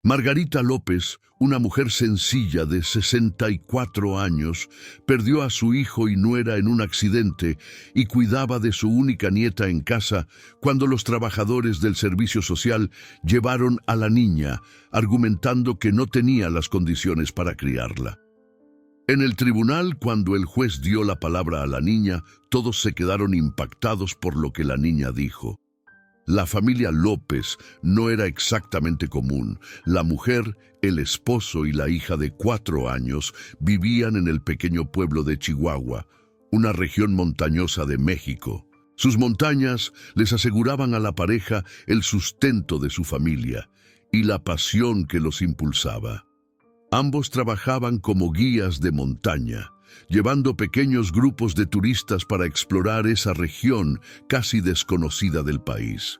Margarita López, una mujer sencilla de 64 años, perdió a su hijo y nuera en un accidente y cuidaba de su única nieta en casa cuando los trabajadores del servicio social llevaron a la niña, argumentando que no tenía las condiciones para criarla. En el tribunal, cuando el juez dio la palabra a la niña, todos se quedaron impactados por lo que la niña dijo. La familia López no era exactamente común. La mujer, el esposo y la hija de 4 años vivían en el pequeño pueblo de Chihuahua, una región montañosa de México. Sus montañas les aseguraban a la pareja el sustento de su familia y la pasión que los impulsaba. Ambos trabajaban como guías de montaña, llevando pequeños grupos de turistas para explorar esa región casi desconocida del país.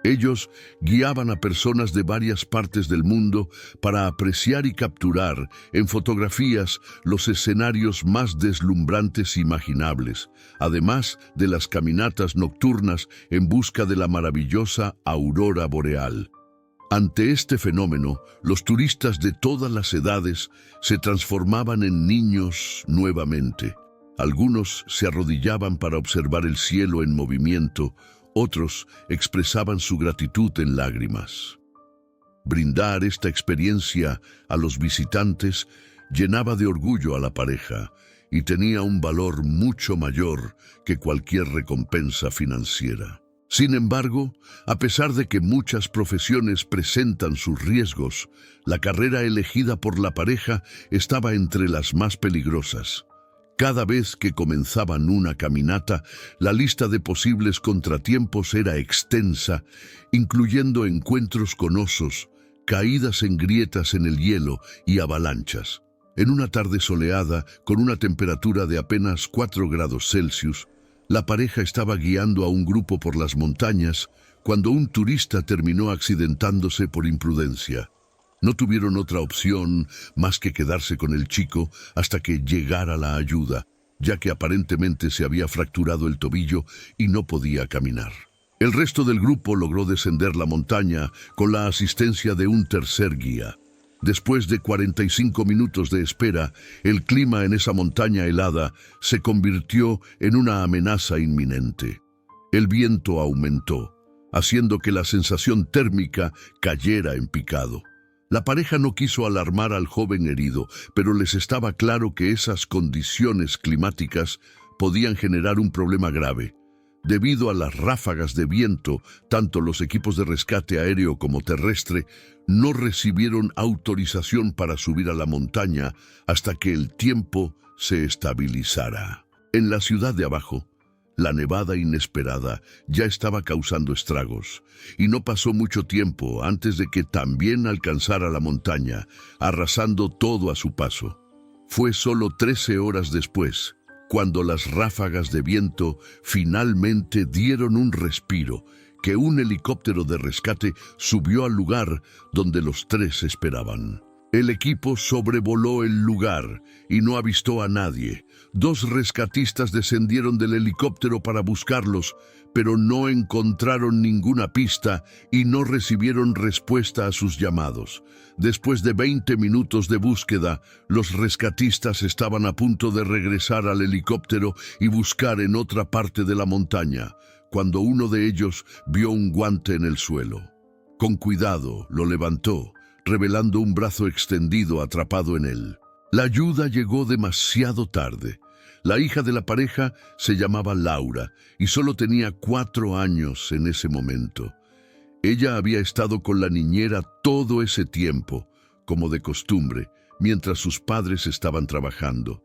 Ellos guiaban a personas de varias partes del mundo para apreciar y capturar en fotografías los escenarios más deslumbrantes imaginables, además de las caminatas nocturnas en busca de la maravillosa aurora boreal. Ante este fenómeno, los turistas de todas las edades se transformaban en niños nuevamente. Algunos se arrodillaban para observar el cielo en movimiento, otros expresaban su gratitud en lágrimas. Brindar esta experiencia a los visitantes llenaba de orgullo a la pareja y tenía un valor mucho mayor que cualquier recompensa financiera. Sin embargo, a pesar de que muchas profesiones presentan sus riesgos, la carrera elegida por la pareja estaba entre las más peligrosas. Cada vez que comenzaban una caminata, la lista de posibles contratiempos era extensa, incluyendo encuentros con osos, caídas en grietas en el hielo y avalanchas. En una tarde soleada, con una temperatura de apenas 4 grados Celsius, la pareja estaba guiando a un grupo por las montañas cuando un turista terminó accidentándose por imprudencia. No tuvieron otra opción más que quedarse con el chico hasta que llegara la ayuda, ya que aparentemente se había fracturado el tobillo y no podía caminar. El resto del grupo logró descender la montaña con la asistencia de un tercer guía. Después de 45 minutos de espera, el clima en esa montaña helada se convirtió en una amenaza inminente. El viento aumentó, haciendo que la sensación térmica cayera en picado. La pareja no quiso alarmar al joven herido, pero les estaba claro que esas condiciones climáticas podían generar un problema grave. Debido a las ráfagas de viento, tanto los equipos de rescate aéreo como terrestre no recibieron autorización para subir a la montaña hasta que el tiempo se estabilizara. En la ciudad de abajo, la nevada inesperada ya estaba causando estragos, y no pasó mucho tiempo antes de que también alcanzara la montaña, arrasando todo a su paso. Fue solo 13 horas después, cuando las ráfagas de viento finalmente dieron un respiro, que un helicóptero de rescate subió al lugar donde los tres esperaban. El equipo sobrevoló el lugar y no avistó a nadie. 2 rescatistas descendieron del helicóptero para buscarlos, pero no encontraron ninguna pista y no recibieron respuesta a sus llamados. Después de 20 minutos de búsqueda, los rescatistas estaban a punto de regresar al helicóptero y buscar en otra parte de la montaña, cuando uno de ellos vio un guante en el suelo. Con cuidado, lo levantó, revelando un brazo extendido atrapado en él. La ayuda llegó demasiado tarde. La hija de la pareja se llamaba Laura y solo tenía 4 años en ese momento. Ella había estado con la niñera todo ese tiempo, como de costumbre, mientras sus padres estaban trabajando.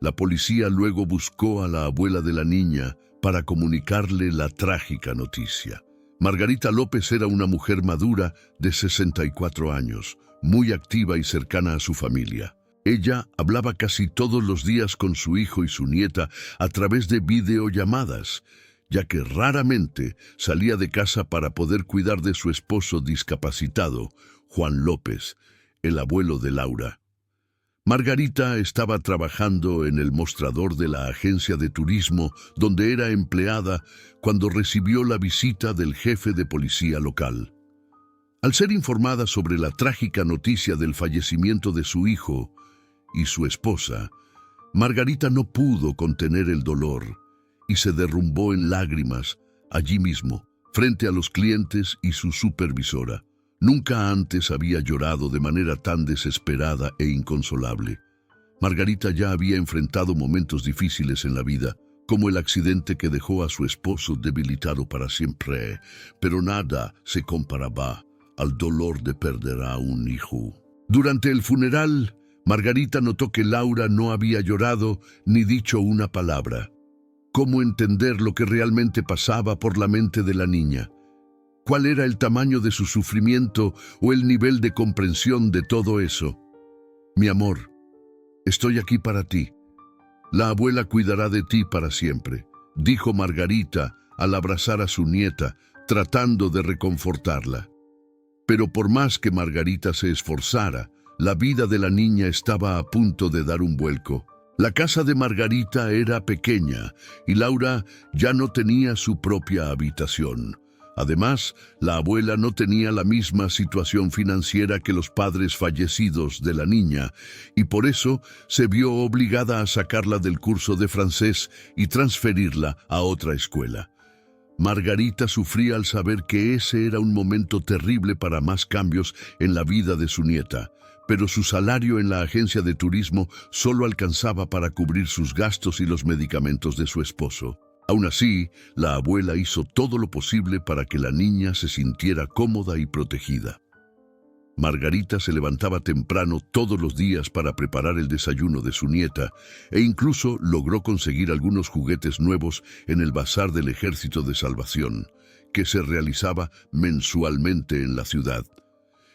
La policía luego buscó a la abuela de la niña para comunicarle la trágica noticia. Margarita López era una mujer madura de 64 años, muy activa y cercana a su familia. Ella hablaba casi todos los días con su hijo y su nieta a través de videollamadas, ya que raramente salía de casa para poder cuidar de su esposo discapacitado, Juan López, el abuelo de Laura. Margarita estaba trabajando en el mostrador de la agencia de turismo donde era empleada cuando recibió la visita del jefe de policía local. Al ser informada sobre la trágica noticia del fallecimiento de su hijo y su esposa, Margarita no pudo contener el dolor y se derrumbó en lágrimas allí mismo, frente a los clientes y su supervisora. Nunca antes había llorado de manera tan desesperada e inconsolable. Margarita ya había enfrentado momentos difíciles en la vida, como el accidente que dejó a su esposo debilitado para siempre, pero nada se comparaba al dolor de perder a un hijo. Durante el funeral, Margarita notó que Laura no había llorado ni dicho una palabra. ¿Cómo entender lo que realmente pasaba por la mente de la niña? ¿Cuál era el tamaño de su sufrimiento o el nivel de comprensión de todo eso? Mi amor, estoy aquí para ti. La abuela cuidará de ti para siempre, dijo Margarita al abrazar a su nieta, tratando de reconfortarla. Pero por más que Margarita se esforzara, la vida de la niña estaba a punto de dar un vuelco. La casa de Margarita era pequeña y Laura ya no tenía su propia habitación. Además, la abuela no tenía la misma situación financiera que los padres fallecidos de la niña y por eso se vio obligada a sacarla del curso de francés y transferirla a otra escuela. Margarita sufría al saber que ese era un momento terrible para más cambios en la vida de su nieta, pero su salario en la agencia de turismo solo alcanzaba para cubrir sus gastos y los medicamentos de su esposo. Aún así, la abuela hizo todo lo posible para que la niña se sintiera cómoda y protegida. Margarita se levantaba temprano todos los días para preparar el desayuno de su nieta e incluso logró conseguir algunos juguetes nuevos en el Bazar del Ejército de Salvación, que se realizaba mensualmente en la ciudad.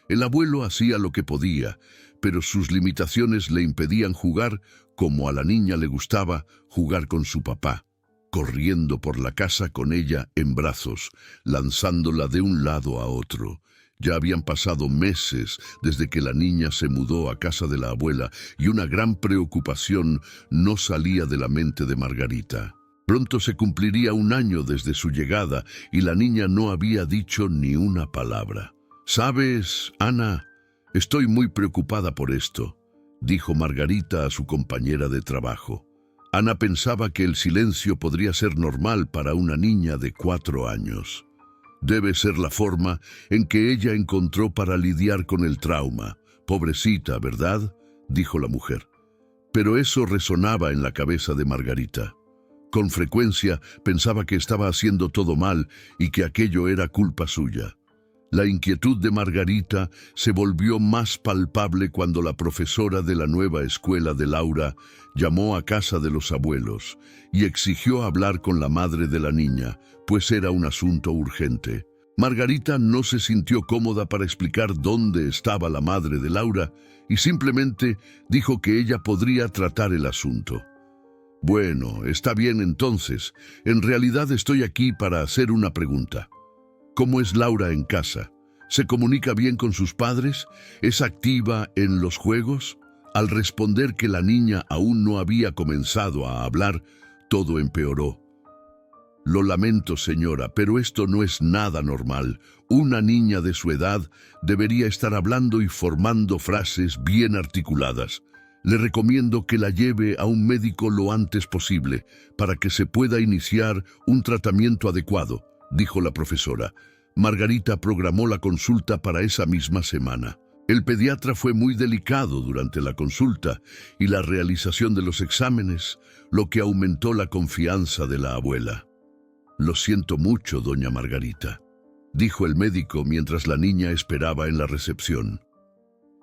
El abuelo hacía lo que podía, pero sus limitaciones le impedían jugar como a la niña le gustaba jugar con su papá, corriendo por la casa con ella en brazos, lanzándola de un lado a otro. Ya habían pasado meses desde que la niña se mudó a casa de la abuela y una gran preocupación no salía de la mente de Margarita. Pronto se cumpliría un año desde su llegada y la niña no había dicho ni una palabra. «¿Sabes, Ana? Estoy muy preocupada por esto», dijo Margarita a su compañera de trabajo. Ana pensaba que el silencio podría ser normal para una niña de 4 años. Debe ser la forma en que ella encontró para lidiar con el trauma. Pobrecita, ¿verdad?, dijo la mujer. Pero eso resonaba en la cabeza de Margarita. Con frecuencia pensaba que estaba haciendo todo mal y que aquello era culpa suya. La inquietud de Margarita se volvió más palpable cuando la profesora de la nueva escuela de Laura llamó a casa de los abuelos y exigió hablar con la madre de la niña, pues era un asunto urgente. Margarita no se sintió cómoda para explicar dónde estaba la madre de Laura y simplemente dijo que ella podría tratar el asunto. «Bueno, está bien entonces. En realidad estoy aquí para hacer una pregunta. ¿Cómo es Laura en casa? ¿Se comunica bien con sus padres? ¿Es activa en los juegos?» Al responder que la niña aún no había comenzado a hablar, todo empeoró. «Lo lamento, señora, pero esto no es nada normal. Una niña de su edad debería estar hablando y formando frases bien articuladas. Le recomiendo que la lleve a un médico lo antes posible para que se pueda iniciar un tratamiento adecuado», dijo la profesora. Margarita programó la consulta para esa misma semana. El pediatra fue muy delicado durante la consulta y la realización de los exámenes, lo que aumentó la confianza de la abuela. «Lo siento mucho, doña Margarita», dijo el médico mientras la niña esperaba en la recepción.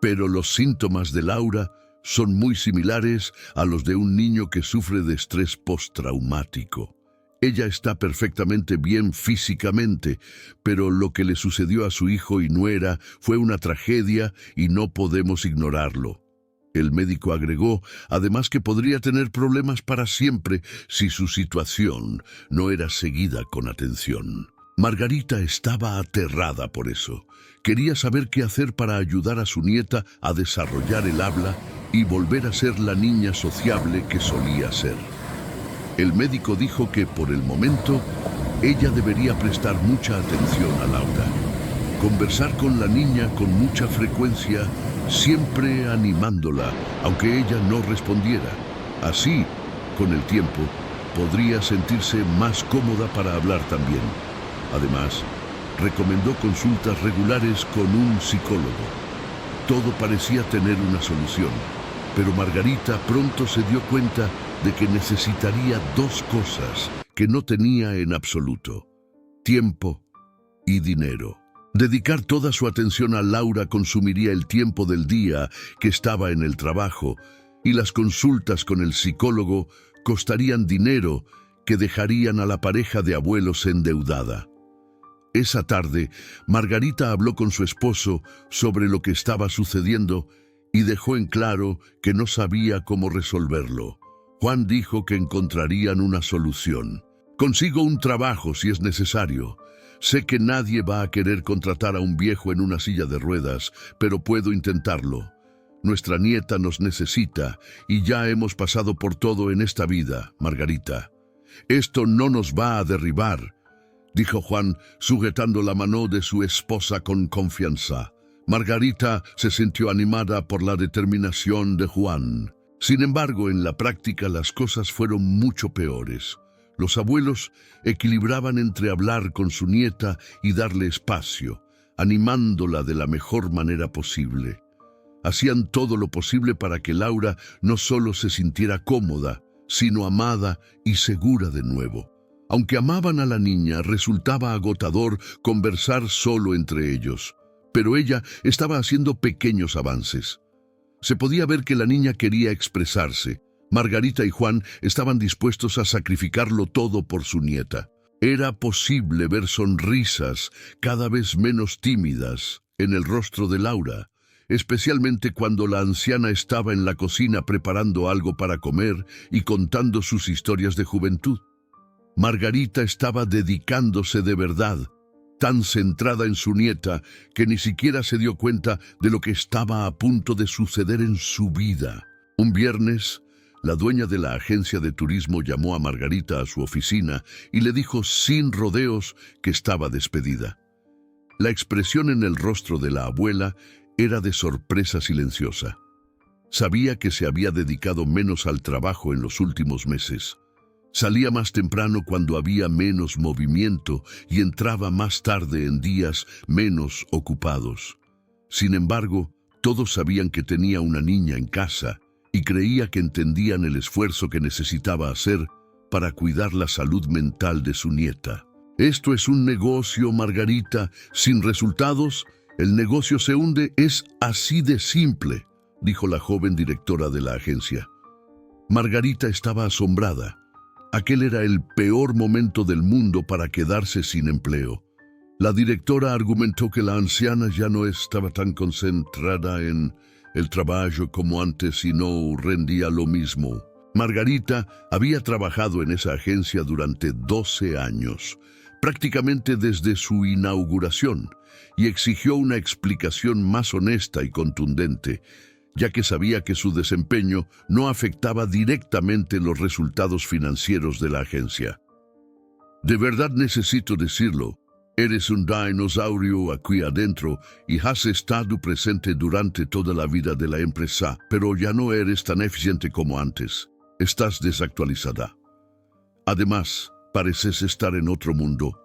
«Pero los síntomas de Laura son muy similares a los de un niño que sufre de estrés postraumático. Ella está perfectamente bien físicamente, pero lo que le sucedió a su hijo y nuera fue una tragedia y no podemos ignorarlo». El médico agregó, además, que podría tener problemas para siempre si su situación no era seguida con atención. Margarita estaba aterrada por eso. Quería saber qué hacer para ayudar a su nieta a desarrollar el habla y volver a ser la niña sociable que solía ser. El médico dijo que, por el momento, ella debería prestar mucha atención a Laura. Conversar con la niña con mucha frecuencia, siempre animándola, aunque ella no respondiera. Así, con el tiempo, podría sentirse más cómoda para hablar también. Además, recomendó consultas regulares con un psicólogo. Todo parecía tener una solución, pero Margarita pronto se dio cuenta de que necesitaría dos cosas que no tenía en absoluto: tiempo y dinero. Dedicar toda su atención a Laura consumiría el tiempo del día que estaba en el trabajo, y las consultas con el psicólogo costarían dinero que dejarían a la pareja de abuelos endeudada. Esa tarde, Margarita habló con su esposo sobre lo que estaba sucediendo y dejó en claro que no sabía cómo resolverlo. Juan dijo que encontrarían una solución. «Consigo un trabajo si es necesario. Sé que nadie va a querer contratar a un viejo en una silla de ruedas, pero puedo intentarlo. Nuestra nieta nos necesita y ya hemos pasado por todo en esta vida, Margarita. Esto no nos va a derribar», dijo Juan, sujetando la mano de su esposa con confianza. Margarita se sintió animada por la determinación de Juan. Sin embargo, en la práctica las cosas fueron mucho peores. Los abuelos equilibraban entre hablar con su nieta y darle espacio, animándola de la mejor manera posible. Hacían todo lo posible para que Laura no solo se sintiera cómoda, sino amada y segura de nuevo. Aunque amaban a la niña, resultaba agotador conversar solo entre ellos, pero ella estaba haciendo pequeños avances. Se podía ver que la niña quería expresarse. Margarita y Juan estaban dispuestos a sacrificarlo todo por su nieta. Era posible ver sonrisas cada vez menos tímidas en el rostro de Laura, especialmente cuando la anciana estaba en la cocina preparando algo para comer y contando sus historias de juventud. Margarita estaba dedicándose de verdad, tan centrada en su nieta que ni siquiera se dio cuenta de lo que estaba a punto de suceder en su vida. Un viernes, la dueña de la agencia de turismo llamó a Margarita a su oficina y le dijo sin rodeos que estaba despedida. La expresión en el rostro de la abuela era de sorpresa silenciosa. Sabía que se había dedicado menos al trabajo en los últimos meses. Salía más temprano cuando había menos movimiento y entraba más tarde en días menos ocupados. Sin embargo, todos sabían que tenía una niña en casa y creía que entendían el esfuerzo que necesitaba hacer para cuidar la salud mental de su nieta. «Esto es un negocio, Margarita. Sin resultados, el negocio se hunde. Es así de simple», dijo la joven directora de la agencia. Margarita estaba asombrada. Aquel era el peor momento del mundo para quedarse sin empleo. La directora argumentó que la anciana ya no estaba tan concentrada en el trabajo como antes y no rendía lo mismo. Margarita había trabajado en esa agencia durante 12 años, prácticamente desde su inauguración, y exigió una explicación más honesta y contundente, ya que sabía que su desempeño no afectaba directamente los resultados financieros de la agencia. «De verdad necesito decirlo, eres un dinosaurio aquí adentro y has estado presente durante toda la vida de la empresa, pero ya no eres tan eficiente como antes. Estás desactualizada. Además, pareces estar en otro mundo»,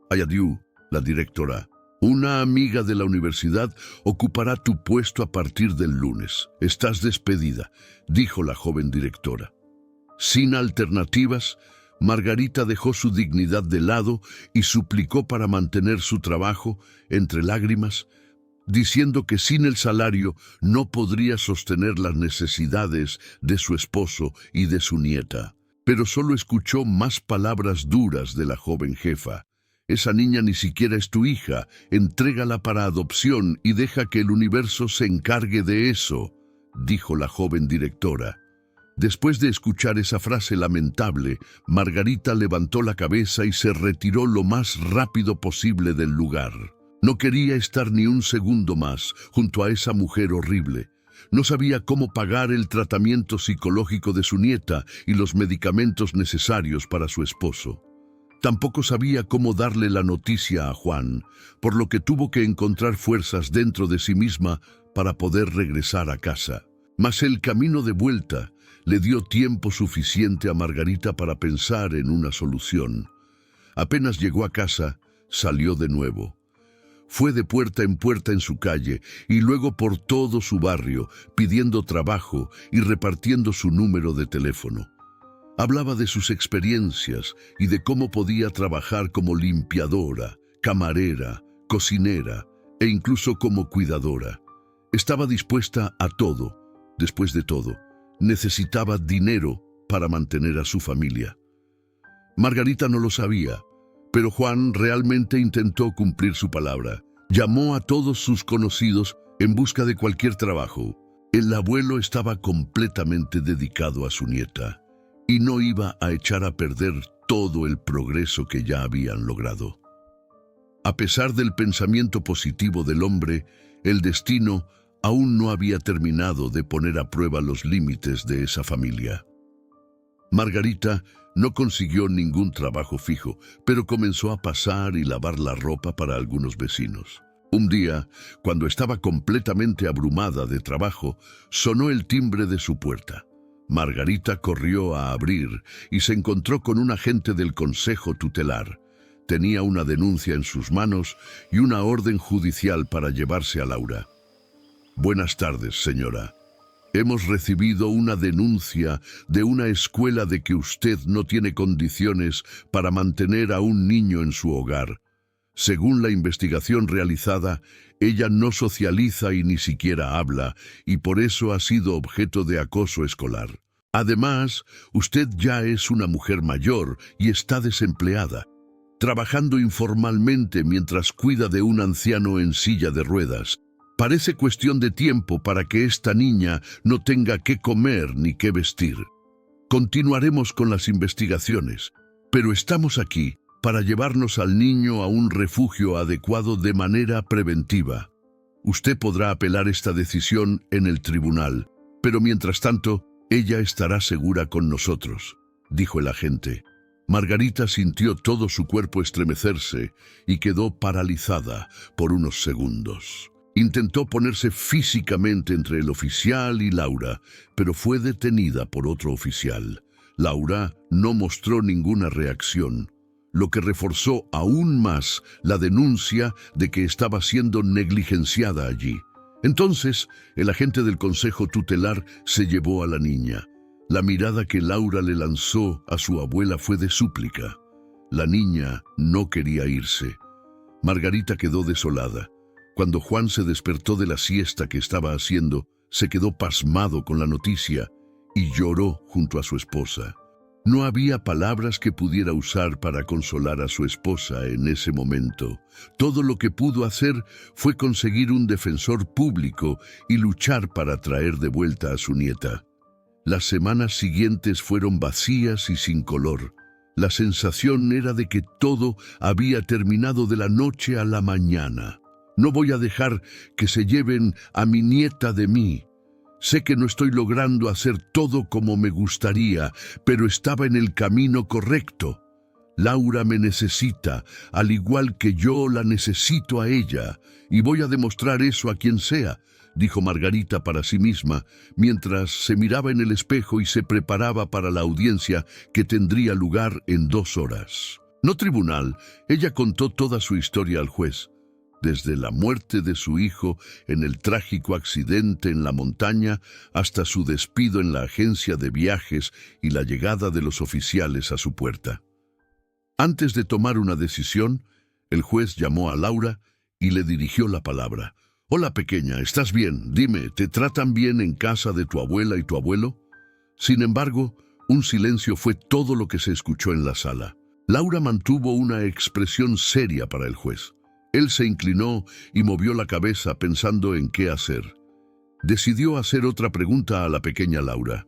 añadió la directora. «Una amiga de la universidad ocupará tu puesto a partir del lunes. Estás despedida», dijo la joven directora. Sin alternativas, Margarita dejó su dignidad de lado y suplicó para mantener su trabajo entre lágrimas, diciendo que sin el salario no podría sostener las necesidades de su esposo y de su nieta. Pero solo escuchó más palabras duras de la joven jefa. «Esa niña ni siquiera es tu hija. Entrégala para adopción y deja que el universo se encargue de eso», dijo la joven directora. Después de escuchar esa frase lamentable, Margarita levantó la cabeza y se retiró lo más rápido posible del lugar. No quería estar ni un segundo más junto a esa mujer horrible. No sabía cómo pagar el tratamiento psicológico de su nieta y los medicamentos necesarios para su esposo. Tampoco sabía cómo darle la noticia a Juan, por lo que tuvo que encontrar fuerzas dentro de sí misma para poder regresar a casa. Mas el camino de vuelta le dio tiempo suficiente a Margarita para pensar en una solución. Apenas llegó a casa, salió de nuevo. Fue de puerta en su calle y luego por todo su barrio, pidiendo trabajo y repartiendo su número de teléfono. Hablaba de sus experiencias y de cómo podía trabajar como limpiadora, camarera, cocinera e incluso como cuidadora. Estaba dispuesta a todo. Después de todo, necesitaba dinero para mantener a su familia. Margarita no lo sabía, pero Juan realmente intentó cumplir su palabra. Llamó a todos sus conocidos en busca de cualquier trabajo. El abuelo estaba completamente dedicado a su nieta y no iba a echar a perder todo el progreso que ya habían logrado. A pesar del pensamiento positivo del hombre, el destino aún no había terminado de poner a prueba los límites de esa familia. Margarita no consiguió ningún trabajo fijo, pero comenzó a pasar y lavar la ropa para algunos vecinos. Un día, cuando estaba completamente abrumada de trabajo, sonó el timbre de su puerta. Margarita corrió a abrir y se encontró con un agente del Consejo Tutelar. Tenía una denuncia en sus manos y una orden judicial para llevarse a Laura. «Buenas tardes, señora. Hemos recibido una denuncia de una escuela de que usted no tiene condiciones para mantener a un niño en su hogar. Según la investigación realizada, ella no socializa y ni siquiera habla, y por eso ha sido objeto de acoso escolar. Además, usted ya es una mujer mayor y está desempleada, trabajando informalmente mientras cuida de un anciano en silla de ruedas. Parece cuestión de tiempo para que esta niña no tenga qué comer ni qué vestir. Continuaremos con las investigaciones, pero estamos aquí para llevarnos al niño a un refugio adecuado de manera preventiva. Usted podrá apelar esta decisión en el tribunal, pero mientras tanto, ella estará segura con nosotros», dijo el agente. Margarita sintió todo su cuerpo estremecerse y quedó paralizada por unos segundos. Intentó ponerse físicamente entre el oficial y Laura, pero fue detenida por otro oficial. Laura no mostró ninguna reacción, lo que reforzó aún más la denuncia de que estaba siendo negligenciada allí. Entonces, el agente del Consejo Tutelar se llevó a la niña. La mirada que Laura le lanzó a su abuela fue de súplica. La niña no quería irse. Margarita quedó desolada. Cuando Juan se despertó de la siesta que estaba haciendo, se quedó pasmado con la noticia y lloró junto a su esposa. No había palabras que pudiera usar para consolar a su esposa en ese momento. Todo lo que pudo hacer fue conseguir un defensor público y luchar para traer de vuelta a su nieta. Las semanas siguientes fueron vacías y sin color. La sensación era de que todo había terminado de la noche a la mañana. «No voy a dejar que se lleven a mi nieta de mí. Sé que no estoy logrando hacer todo como me gustaría, pero estaba en el camino correcto. Laura me necesita, al igual que yo la necesito a ella, y voy a demostrar eso a quien sea», dijo Margarita para sí misma, mientras se miraba en el espejo y se preparaba para la audiencia que tendría lugar en 2 horas. No tribunal, ella contó toda su historia al juez. Desde la muerte de su hijo en el trágico accidente en la montaña hasta su despido en la agencia de viajes y la llegada de los oficiales a su puerta. Antes de tomar una decisión, el juez llamó a Laura y le dirigió la palabra. «Hola, pequeña, ¿estás bien? Dime, ¿te tratan bien en casa de tu abuela y tu abuelo?» Sin embargo, un silencio fue todo lo que se escuchó en la sala. Laura mantuvo una expresión seria para el juez. Él se inclinó y movió la cabeza pensando en qué hacer. Decidió hacer otra pregunta a la pequeña Laura.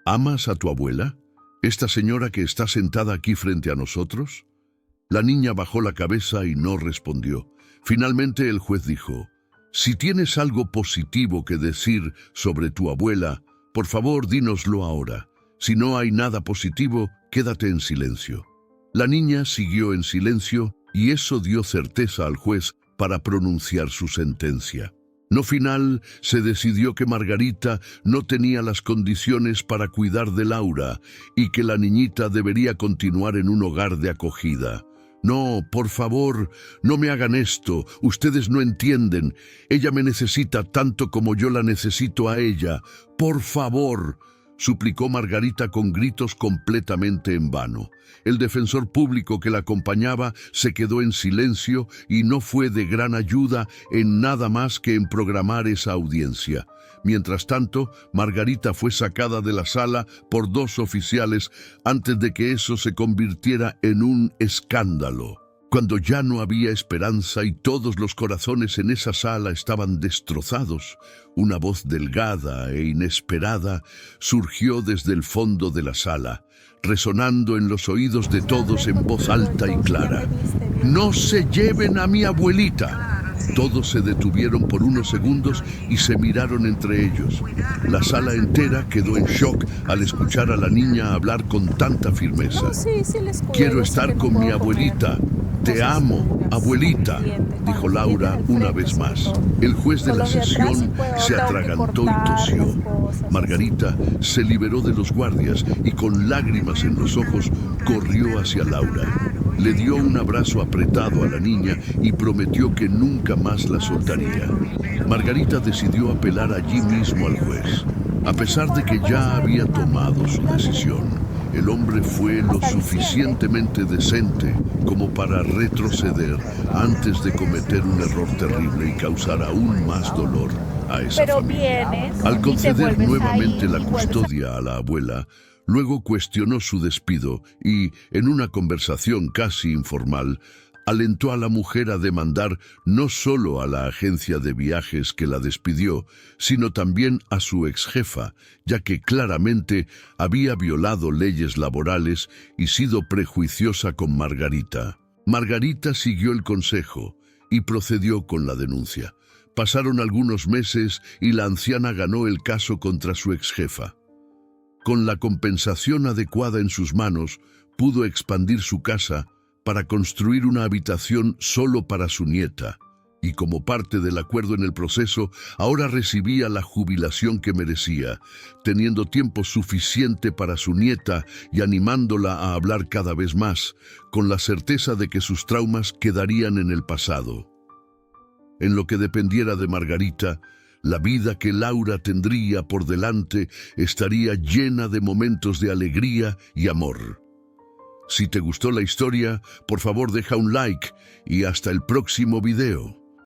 «¿Amas a tu abuela? ¿Esta señora que está sentada aquí frente a nosotros?» La niña bajó la cabeza y no respondió. Finalmente el juez dijo: «Si tienes algo positivo que decir sobre tu abuela, por favor dínoslo ahora. Si no hay nada positivo, quédate en silencio». La niña siguió en silencio y eso dio certeza al juez para pronunciar su sentencia. No final, se decidió que Margarita no tenía las condiciones para cuidar de Laura y que la niñita debería continuar en un hogar de acogida. No, por favor, no me hagan esto, ustedes no entienden. Ella me necesita tanto como yo la necesito a ella. Por favor, suplicó Margarita con gritos completamente en vano. El defensor público que la acompañaba se quedó en silencio y no fue de gran ayuda en nada más que en programar esa audiencia. Mientras tanto, Margarita fue sacada de la sala por 2 oficiales antes de que eso se convirtiera en un escándalo. Cuando ya no había esperanza y todos los corazones en esa sala estaban destrozados, una voz delgada e inesperada surgió desde el fondo de la sala, resonando en los oídos de todos en voz alta y clara. ¡No se lleven a mi abuelita! Todos se detuvieron por unos segundos y se miraron entre ellos. La sala entera quedó en shock al escuchar a la niña hablar con tanta firmeza. Quiero estar con mi abuelita. Te amo, abuelita, dijo Laura una vez más. El juez de la sesión se atragantó y tosió. Margarita se liberó de los guardias y con lágrimas en los ojos corrió hacia Laura. Le dio un abrazo apretado a la niña y prometió que nunca más la soltaría. Margarita decidió apelar allí mismo al juez. A pesar de que ya había tomado su decisión, el hombre fue lo suficientemente decente como para retroceder antes de cometer un error terrible y causar aún más dolor a esa familia. Al conceder nuevamente la custodia a la abuela, luego cuestionó su despido y, en una conversación casi informal, alentó a la mujer a demandar no solo a la agencia de viajes que la despidió, sino también a su exjefa, ya que claramente había violado leyes laborales y sido prejuiciosa con Margarita. Margarita siguió el consejo y procedió con la denuncia. Pasaron algunos meses y la anciana ganó el caso contra su exjefa. Con la compensación adecuada en sus manos, pudo expandir su casa para construir una habitación solo para su nieta, y como parte del acuerdo en el proceso, ahora recibía la jubilación que merecía, teniendo tiempo suficiente para su nieta y animándola a hablar cada vez más, con la certeza de que sus traumas quedarían en el pasado. En lo que dependiera de Margarita, la vida que Laura tendría por delante estaría llena de momentos de alegría y amor. Si te gustó la historia, por favor deja un like y hasta el próximo video.